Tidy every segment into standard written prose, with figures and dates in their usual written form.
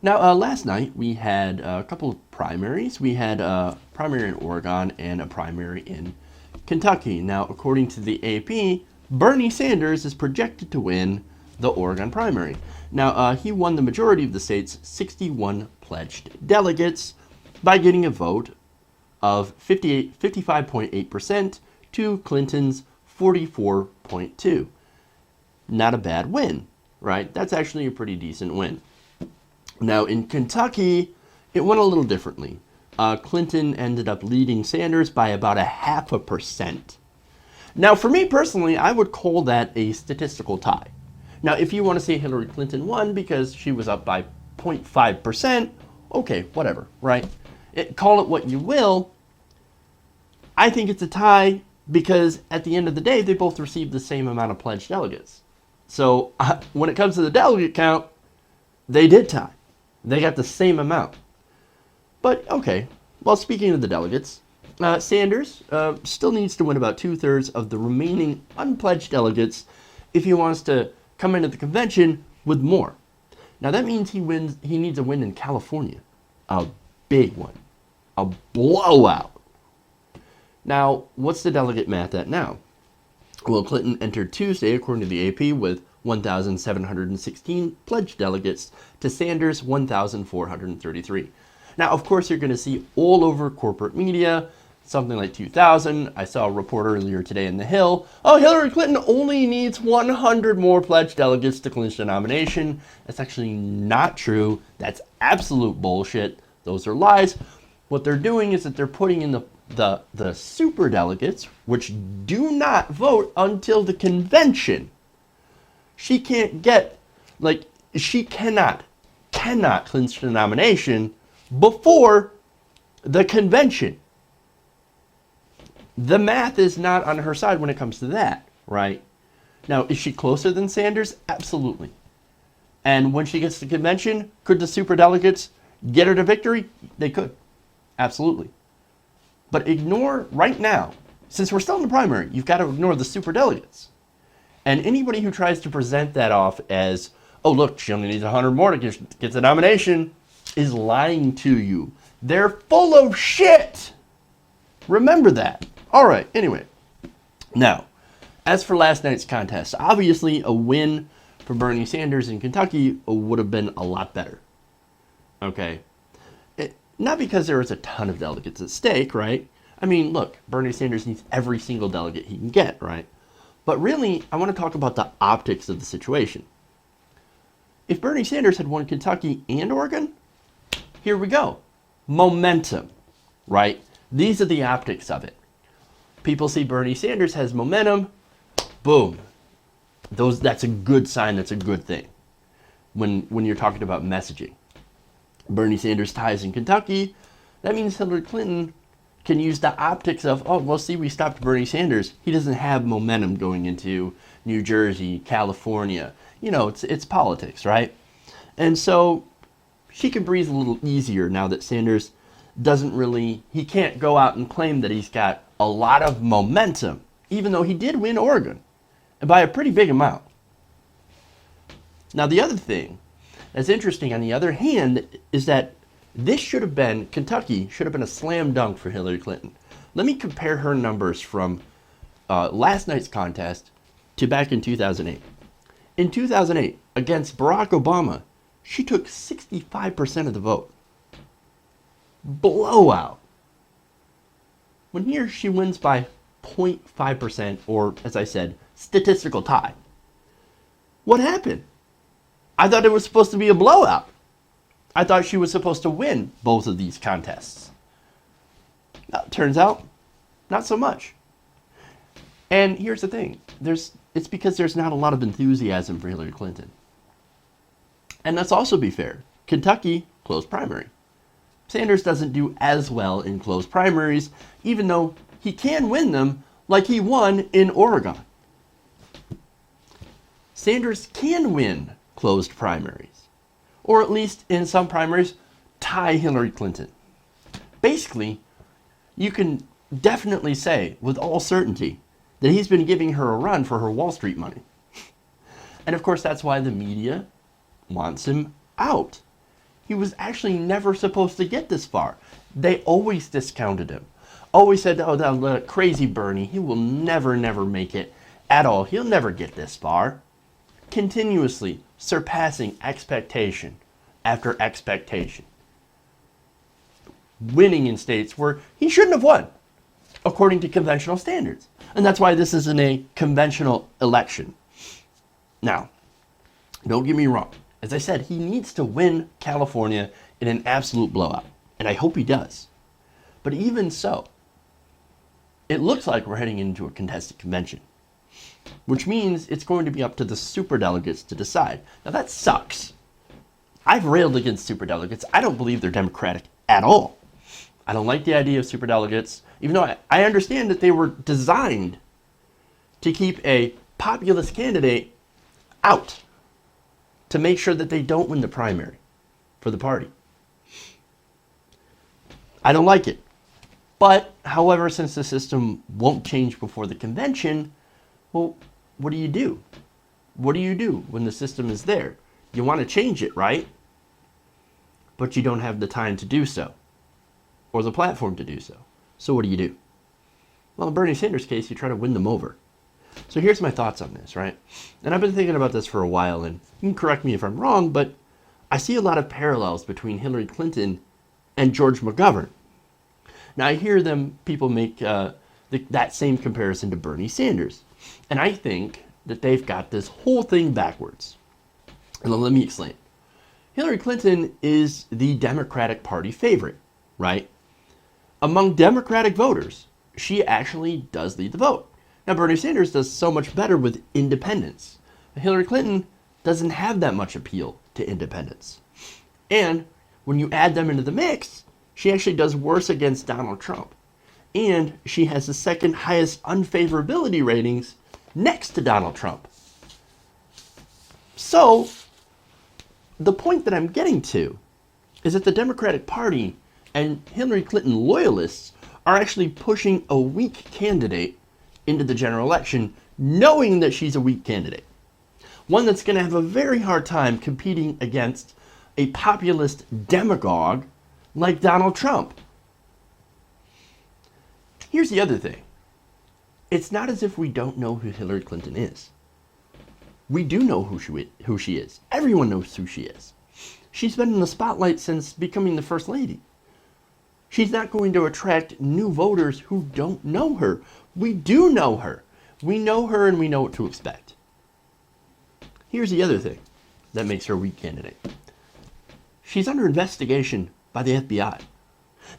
Now, last night we had a couple of primaries. We had a primary in Oregon and a primary in Kentucky. Now, according to the AP, Bernie Sanders is projected to win the Oregon primary. Now, he won the majority of the state's 61 pledged delegates by getting a vote of 55.8% to Clinton's 44.2%. Not a bad win, right? That's actually a pretty decent win. Now, in Kentucky, it went a little differently. Clinton ended up leading Sanders by about 0.5%. Now, for me personally, I would call that a statistical tie. Now, if you want to say Hillary Clinton won because she was up by 0.5%, okay, whatever, right? Call it what you will. I think it's a tie because at the end of the day, they both received the same amount of pledged delegates. So when it comes to the delegate count, they did tie. They got the same amount. But okay, well, speaking of the delegates, Sanders still needs to win about 2/3 of the remaining unpledged delegates if he wants to come into the convention with more. Now that means he needs a win in California, a big one, a blowout. Now, what's the delegate math at now? Well, Clinton entered Tuesday, according to the AP, with 1,716 pledged delegates to Sanders' 1,433. Now, of course, you're going to see all over corporate media something like 2,000. I saw a report earlier today in The Hill. Oh, Hillary Clinton only needs 100 more pledged delegates to clinch the nomination. That's actually not true. That's absolute bullshit. Those are lies. What they're doing is that they're putting in the super delegates, which do not vote until the convention. She can't get, she cannot clinch the nomination before the convention. The math is not on her side when it comes to that, right? Now, is she closer than Sanders? Absolutely. And when she gets to the convention, could the super delegates get her to victory? They could. Absolutely. But ignore right now, since we're still in the primary, you've got to ignore the super delegates. And anybody who tries to present that off as, oh, look, she only needs 100 more to get the nomination, is lying to you. They're full of shit. Remember that. All right, anyway. Now, as for last night's contest, obviously a win for Bernie Sanders in Kentucky would have been a lot better. Okay. Not because there was a ton of delegates at stake, right? I mean, look, Bernie Sanders needs every single delegate he can get, right? But really, I want to talk about the optics of the situation. If Bernie Sanders had won Kentucky and Oregon, here we go. Momentum, right? These are the optics of it. People see Bernie Sanders has momentum, boom. That's a good sign, that's a good thing when you're talking about messaging. Bernie Sanders ties in Kentucky, that means Hillary Clinton can use the optics of, oh, well, see, we stopped Bernie Sanders. He doesn't have momentum going into New Jersey, California. You know, it's politics, right? And so she can breathe a little easier now that Sanders he can't go out and claim that he's got a lot of momentum, even though he did win Oregon by a pretty big amount. Now, the other thing that's interesting, on the other hand, is that Kentucky should have been a slam dunk for Hillary Clinton. Let me compare her numbers from last night's contest to back in 2008. In 2008, against Barack Obama, she took 65% of the vote. Blowout. When here she wins by 0.5%, or as I said, statistical tie. What happened? I thought it was supposed to be a blowout. I thought she was supposed to win both of these contests. Turns out, not so much. And here's the thing. It's because there's not a lot of enthusiasm for Hillary Clinton. And let's also be fair. Kentucky, closed primary. Sanders doesn't do as well in closed primaries, even though he can win them like he won in Oregon. Sanders can win closed primaries, or at least in some primaries, tie Hillary Clinton. Basically, you can definitely say with all certainty that he's been giving her a run for her Wall Street money. And of course, that's why the media wants him out. He was actually never supposed to get this far. They always discounted him. Always said, oh, that crazy Bernie, he will never make it at all. He'll never get this far. Continuously surpassing expectation after expectation. Winning in states where he shouldn't have won, according to conventional standards. And that's why this isn't a conventional election. Now, don't get me wrong. As I said, he needs to win California in an absolute blowout. And I hope he does. But even so, it looks like we're heading into a contested convention, which means it's going to be up to the superdelegates to decide. Now that sucks. I've railed against superdelegates. I don't believe they're democratic at all. I don't like the idea of superdelegates, even though I understand that they were designed to keep a populist candidate out, to make sure that they don't win the primary for the party. I don't like it. But, however, since the system won't change before the convention, well, what do you do? What do you do when the system is there? You want to change it, right? But you don't have the time to do so, or the platform to do so. So what do you do? Well, in Bernie Sanders' case, you try to win them over. So here's my thoughts on this, right? And I've been thinking about this for a while, and you can correct me if I'm wrong, but I see a lot of parallels between Hillary Clinton and George McGovern. Now, I hear people make that same comparison to Bernie Sanders. And I think that they've got this whole thing backwards. And let me explain. Hillary Clinton is the Democratic Party favorite, right? Among Democratic voters, she actually does lead the vote. Now, Bernie Sanders does so much better with independents. Hillary Clinton doesn't have that much appeal to independents. And when you add them into the mix, she actually does worse against Donald Trump. And she has the second highest unfavorability ratings next to Donald Trump. So, the point that I'm getting to is that the Democratic Party and Hillary Clinton loyalists are actually pushing a weak candidate into the general election, knowing that she's a weak candidate. One that's going to have a very hard time competing against a populist demagogue like Donald Trump. Here's the other thing. It's not as if we don't know who Hillary Clinton is. We do know who she is. Everyone knows who she is. She's been in the spotlight since becoming the First Lady. She's not going to attract new voters who don't know her. We do know her. We know her and we know what to expect. Here's the other thing that makes her a weak candidate. She's under investigation by the FBI.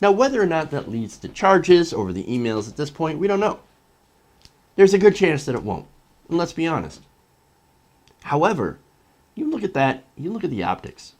Now, whether or not that leads to charges over the emails at this point, we don't know. There's a good chance that it won't. And let's be honest. However, you look at that, you look at the optics.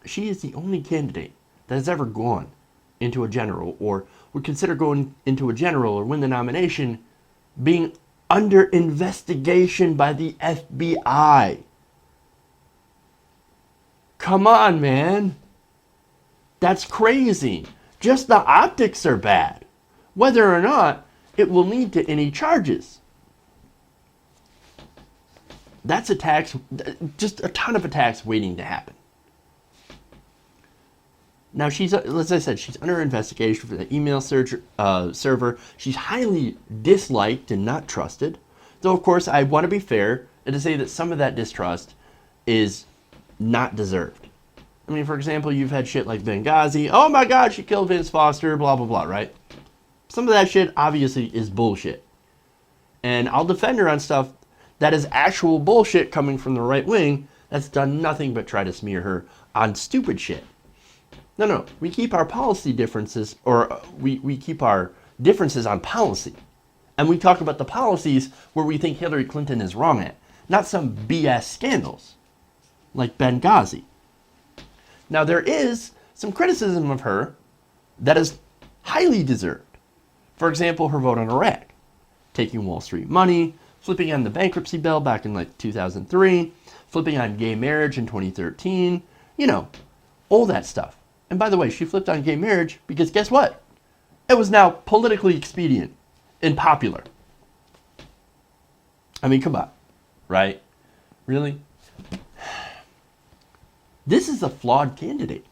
She is the only candidate that has ever gone into a general, or would consider going into a general or win the nomination, being under investigation by the FBI. Come on, man. That's crazy. Just the optics are bad. Whether or not it will lead to any charges. That's attacks, just a ton of attacks waiting to happen. Now, as I said, she's under investigation for the email server. She's highly disliked and not trusted. Though, of course, I want to be fair and to say that some of that distrust is not deserved. I mean, for example, you've had shit like Benghazi. Oh my God, she killed Vince Foster, blah, blah, blah, right? Some of that shit obviously is bullshit. And I'll defend her on stuff that is actual bullshit coming from the right wing that's done nothing but try to smear her on stupid shit. No. We keep our policy differences, or we keep our differences on policy. And we talk about the policies where we think Hillary Clinton is wrong at. Not some BS scandals like Benghazi. Now, there is some criticism of her that is highly deserved. For example, her vote on Iraq, taking Wall Street money, flipping on the bankruptcy bill back in like 2003, flipping on gay marriage in 2013, all that stuff. And by the way, she flipped on gay marriage because guess what? It was now politically expedient and popular. I mean, come on, right? Really? This is a flawed candidate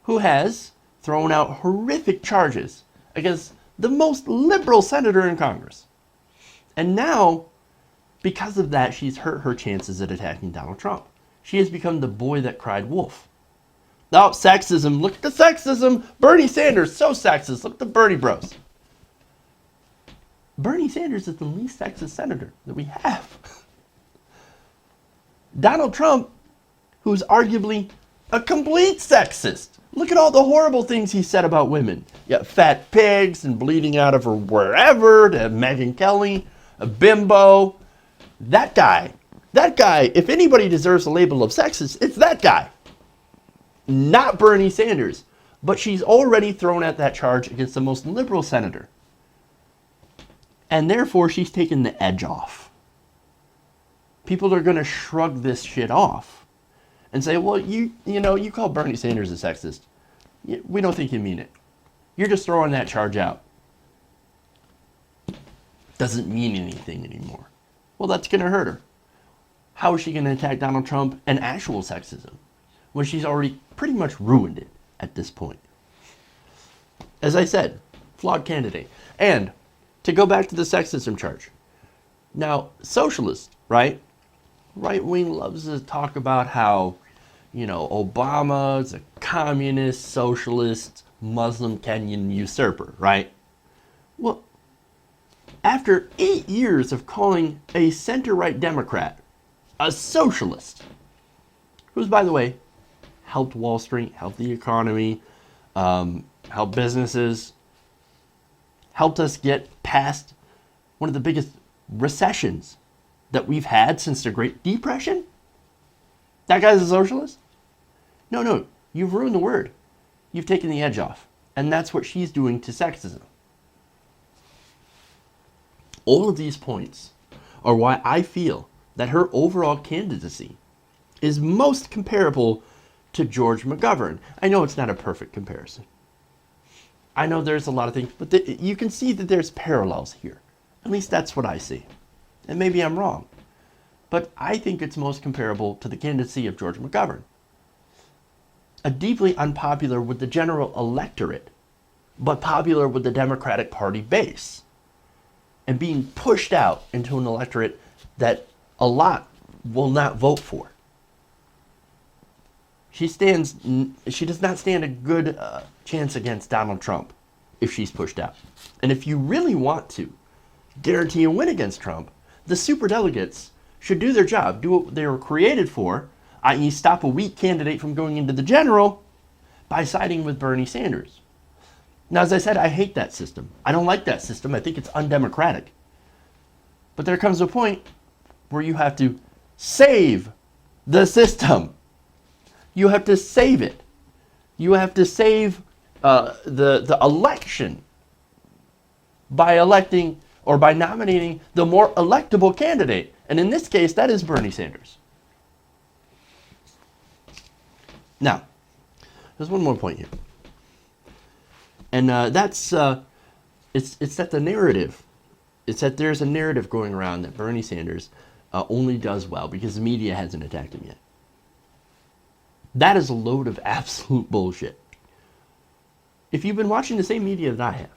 who has thrown out horrific charges against the most liberal senator in Congress. And now, because of that, she's hurt her chances at attacking Donald Trump. She has become the boy that cried wolf. Oh, sexism. Look at the sexism. Bernie Sanders, so sexist. Look at the Bernie bros. Bernie Sanders is the least sexist senator that we have. Donald Trump, who's arguably a complete sexist. Look at all the horrible things he said about women. Yeah, fat pigs and bleeding out of her wherever, to Megyn Kelly, a bimbo. That guy, if anybody deserves the label of sexist, it's that guy. Not Bernie Sanders. But she's already thrown out that charge against the most liberal senator. And therefore, she's taken the edge off. People are going to shrug this shit off and say, well, you call Bernie Sanders a sexist. We don't think you mean it. You're just throwing that charge out. Doesn't mean anything anymore. Well, that's going to hurt her. How is she going to attack Donald Trump and actual sexism when she's already pretty much ruined it at this point? As I said, flawed candidate. And to go back to the sexism charge. Now, socialists, right? Right wing loves to talk about how, Obama is a communist, socialist, Muslim Kenyan usurper, right? Well, after 8 years of calling a center-right Democrat a socialist, who's, by the way, helped Wall Street, helped the economy, helped businesses, helped us get past one of the biggest recessions that we've had since the Great Depression? That guy's a socialist? No, you've ruined the word. You've taken the edge off. And that's what she's doing to sexism. All of these points are why I feel that her overall candidacy is most comparable to George McGovern. I know it's not a perfect comparison. I know there's a lot of things, but you can see that there's parallels here. At least that's what I see. And maybe I'm wrong. But I think it's most comparable to the candidacy of George McGovern. A deeply unpopular with the general electorate, but popular with the Democratic Party base. And being pushed out into an electorate that a lot will not vote for. She does not stand a good chance against Donald Trump if she's pushed out. And if you really want to guarantee a win against Trump, the superdelegates should do their job, do what they were created for, i.e. stop a weak candidate from going into the general by siding with Bernie Sanders. Now, as I said, I hate that system. I don't like that system. I think it's undemocratic. But there comes a point where you have to save the system. You have to save it. You have to save the election by electing or by nominating the more electable candidate. And in this case, that is Bernie Sanders. Now, there's one more point here. And that's, it's that the narrative, it's that there's a narrative going around that Bernie Sanders only does well because the media hasn't attacked him yet. That is a load of absolute bullshit. If you've been watching the same media that I have,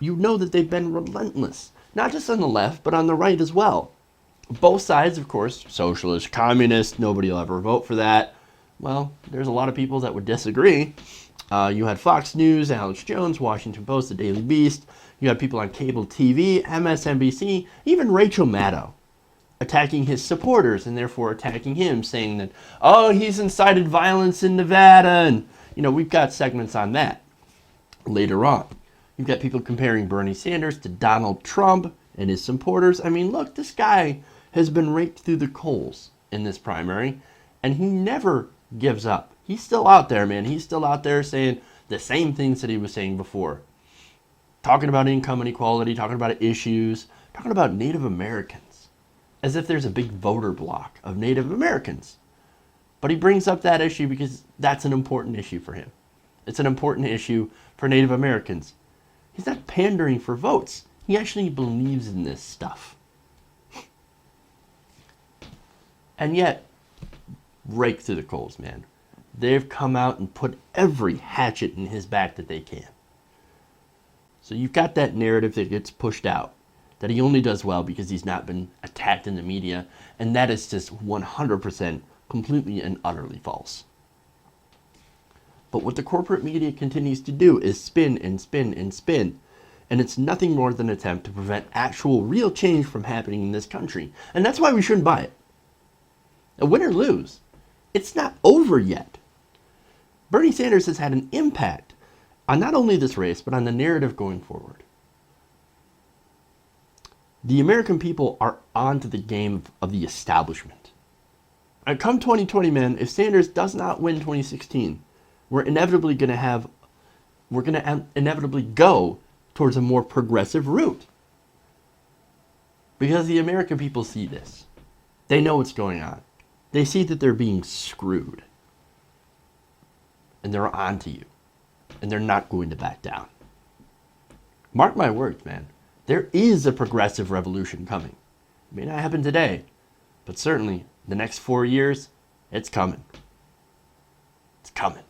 you know that they've been relentless. Not just on the left, but on the right as well. Both sides, of course, socialist, communist, nobody will ever vote for that. Well, there's a lot of people that would disagree. You had Fox News, Alex Jones, Washington Post, The Daily Beast. You had people on cable TV, MSNBC, even Rachel Maddow attacking his supporters and therefore attacking him, saying that, oh, he's incited violence in Nevada. And, we've got segments on that later on. You've got people comparing Bernie Sanders to Donald Trump and his supporters. I mean, look, this guy has been raked through the coals in this primary, and he never gives up. He's still out there, man. He's still out there saying the same things that he was saying before. Talking about income inequality, talking about issues, talking about Native Americans. As if there's a big voter block of Native Americans. But he brings up that issue because that's an important issue for him. It's an important issue for Native Americans. He's not pandering for votes. He actually believes in this stuff. And yet, rake through the coals, man. They've come out and put every hatchet in his back that they can. So you've got that narrative that gets pushed out, that he only does well because he's not been attacked in the media, and that is just 100% completely and utterly false. But what the corporate media continues to do is spin and spin and spin, and it's nothing more than an attempt to prevent actual real change from happening in this country. And that's why we shouldn't buy it. And win or lose, it's not over yet. Bernie Sanders has had an impact on not only this race, but on the narrative going forward. The American people are onto the game of the establishment. And come 2020, man, if Sanders does not win 2016, we're inevitably going to inevitably go towards a more progressive route. Because the American people see this. They know what's going on. They see that they're being screwed. And they're on to you. And they're not going to back down. Mark my words, man. There is a progressive revolution coming. It may not happen today, but certainly the next 4 years, it's coming. It's coming.